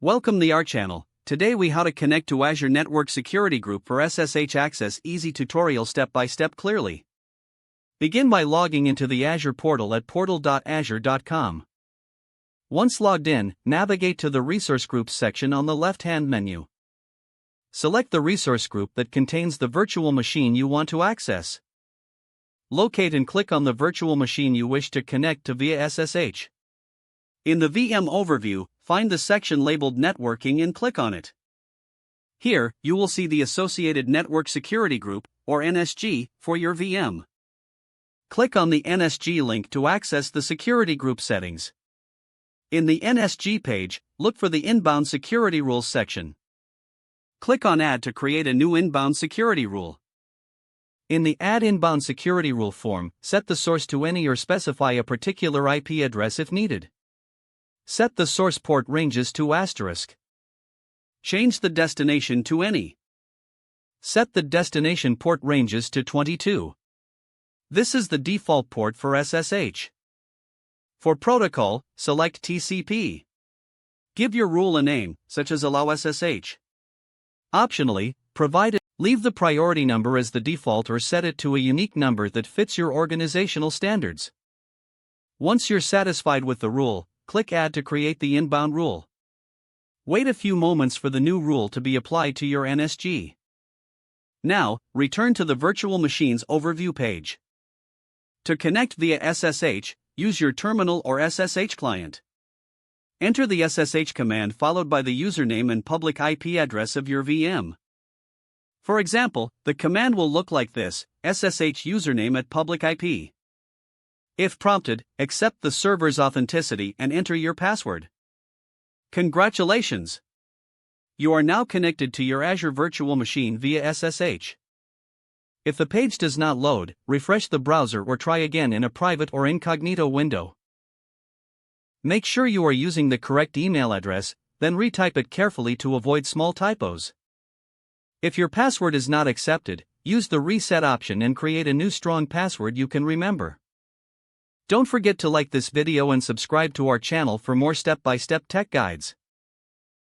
Welcome to our channel. Today we how to connect to Azure Network Security Group for SSH access. Easy tutorial step by step clearly. Begin by logging into the Azure portal at portal.azure.com. Once logged in, navigate to the Resource Groups section on the left-hand menu. Select the resource group that contains the virtual machine you want to access. Locate and click on the virtual machine you wish to connect to via SSH. In the VM overview, find the section labeled Networking and click on it. Here, you will see the associated Network Security Group, or NSG, for your VM. Click on the NSG link to access the security group settings. In the NSG page, look for the Inbound Security Rules section. Click on Add to create a new inbound security rule. In the Add Inbound Security Rule form, set the source to any or specify a particular IP address if needed. Set the source port ranges to *. Change the destination to any. Set the destination port ranges to 22. This is the default port for SSH. For protocol, select TCP. Give your rule a name, such as allow SSH. Optionally, leave the priority number as the default or set it to a unique number that fits your organizational standards. Once you're satisfied with the rule, click Add to create the inbound rule. Wait a few moments for the new rule to be applied to your NSG. Now, return to the virtual machines overview page. To connect via SSH, use your terminal or SSH client. Enter the SSH command followed by the username and public IP address of your VM. For example, the command will look like this: SSH username at public IP. If prompted, accept the server's authenticity and enter your password. Congratulations! You are now connected to your Azure virtual machine via SSH. If the page does not load, refresh the browser or try again in a private or incognito window. Make sure you are using the correct email address, then retype it carefully to avoid small typos. If your password is not accepted, use the reset option and create a new strong password you can remember. Don't forget to like this video and subscribe to our channel for more step-by-step tech guides.